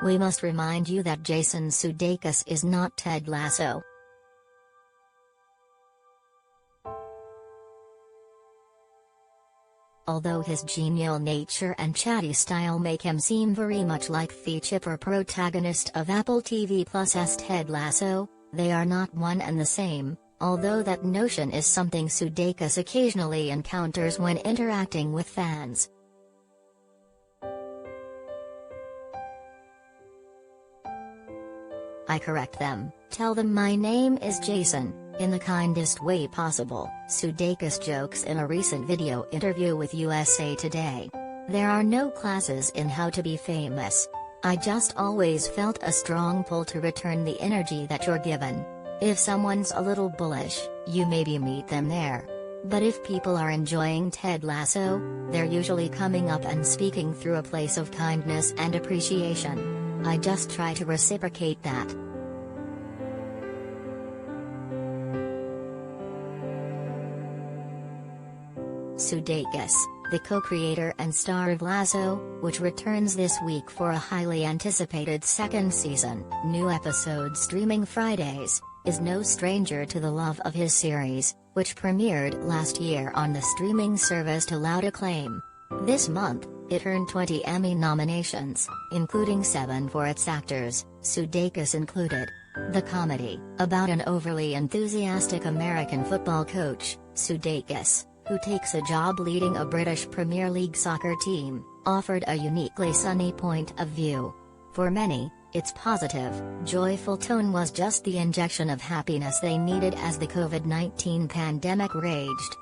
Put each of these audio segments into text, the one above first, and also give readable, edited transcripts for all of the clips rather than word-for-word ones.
We must remind you that Jason Sudeikis is not Ted Lasso. Although his genial nature and chatty style make him seem very much like the chipper protagonist of Apple TV+'s Ted Lasso, they are not one and the same, although that notion is something Sudeikis occasionally encounters when interacting with fans. I correct them, tell them my name is Jason, in the kindest way possible, Sudeikis jokes in a recent video interview with USA Today. There are no classes in how to be famous. I just always felt a strong pull to return the energy that you're given. If someone's a little bullish, you maybe meet them there. But if people are enjoying Ted Lasso, they're usually coming up and speaking through a place of kindness and appreciation. I just try to reciprocate that. Sudeikis, the co-creator and star of Lasso, which returns this week for a highly anticipated second season, new episodes streaming Fridays, is no stranger to the love of his series, which premiered last year on the streaming service to loud acclaim. This month, it earned 20 Emmy nominations, including 7 for its actors, Sudeikis included. The comedy, about an overly enthusiastic American football coach, Sudeikis, who takes a job leading a British Premier League soccer team, offered a uniquely sunny point of view. For many, its positive, joyful tone was just the injection of happiness they needed as the COVID-19 pandemic raged.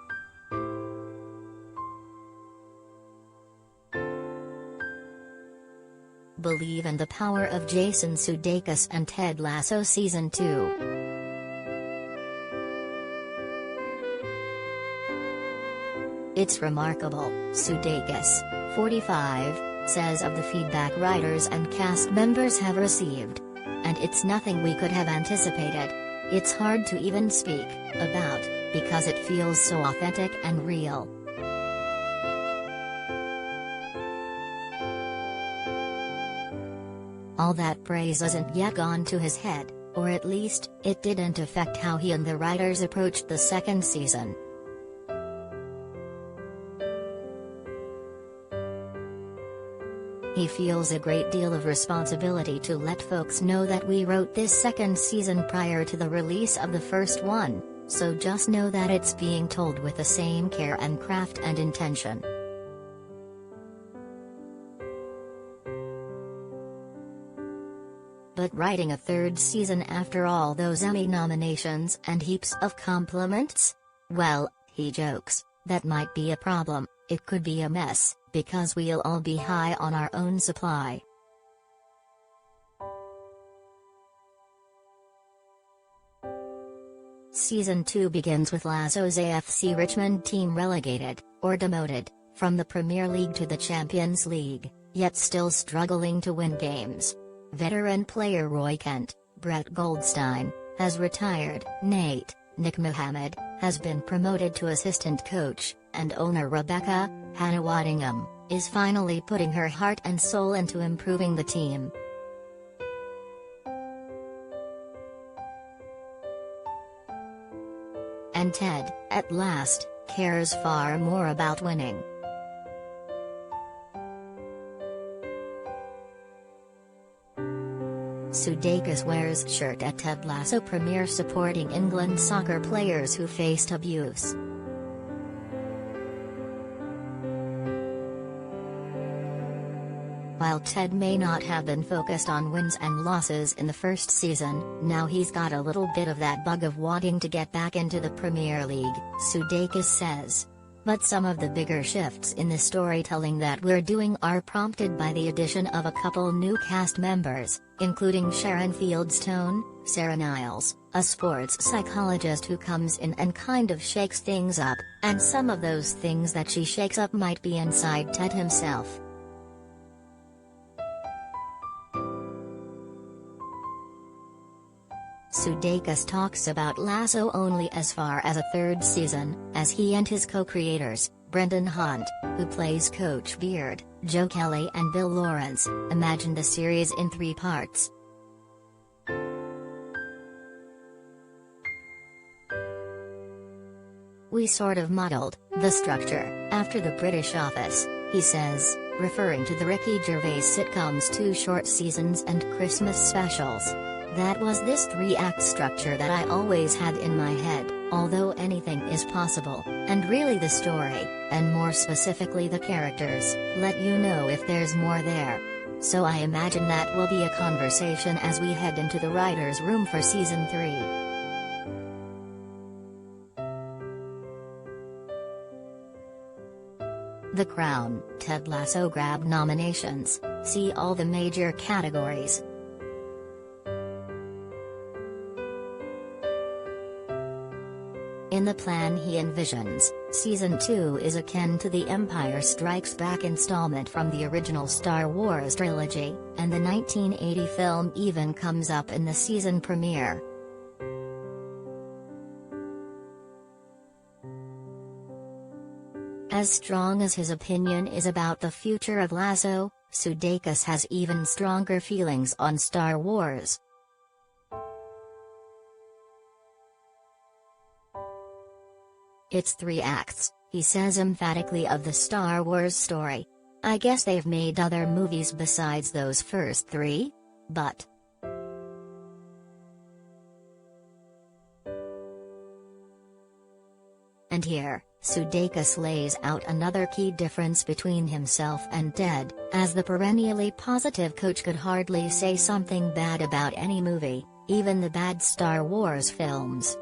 Believe in the power of Jason Sudeikis and Ted Lasso Season 2. It's remarkable, Sudeikis, 45, says of the feedback writers and cast members have received. And it's nothing we could have anticipated. It's hard to even speak about, because it feels so authentic and real. All that praise isn't yet gone to his head, or at least, it didn't affect how he and the writers approached the second season. He feels a great deal of responsibility to let folks know that we wrote this second season prior to the release of the first one, so just know that it's being told with the same care and craft and intention. But writing a third season after all those Emmy nominations and heaps of compliments? Well, he jokes, that might be a problem, it could be a mess, because we'll all be high on our own supply. Season 2 begins with Lasso's AFC Richmond team relegated, or demoted, from the Premier League to the Champions League, yet still struggling to win games. Veteran player Roy Kent, Brett Goldstein, has retired. Nick Mohammed, has been promoted to assistant coach, and owner Rebecca, Hannah Waddingham, is finally putting her heart and soul into improving the team. And Ted, at last, cares far more about winning. Sudeikis wears shirt at Ted Lasso premiere supporting England soccer players who faced abuse. While Ted may not have been focused on wins and losses in the first season, now he's got a little bit of that bug of wanting to get back into the Premier League, Sudeikis says. But some of the bigger shifts in the storytelling that we're doing are prompted by the addition of a couple new cast members, including Sharon Fieldstone, Sarah Niles, a sports psychologist who comes in and kind of shakes things up, and some of those things that she shakes up might be inside Ted himself. Sudeikis talks about Lasso only as far as a third season, as he and his co-creators, Brendan Hunt, who plays Coach Beard, Joe Kelly and Bill Lawrence, imagined the series in 3 parts. "We sort of modeled the structure after The British Office," he says, referring to the Ricky Gervais sitcom's 2 short seasons and Christmas specials. "That was this 3-act structure that I always had in my head, although anything is possible, and really the story, and more specifically the characters, let you know if there's more there. So I imagine that will be a conversation as we head into the writer's room for season 3. The Crown, Ted Lasso grabbed nominations. See all the major categories. In the plan he envisions, Season 2 is akin to the Empire Strikes Back installment from the original Star Wars trilogy, and the 1980 film even comes up in the season premiere. As strong as his opinion is about the future of Lasso, Sudeikis has even stronger feelings on Star Wars. "It's 3 acts, he says emphatically of the Star Wars story. "I guess they've made other movies besides those first 3? But and here, Sudeikis lays out another key difference between himself and Ted, as the perennially positive coach could hardly say something bad about any movie, even the bad Star Wars films.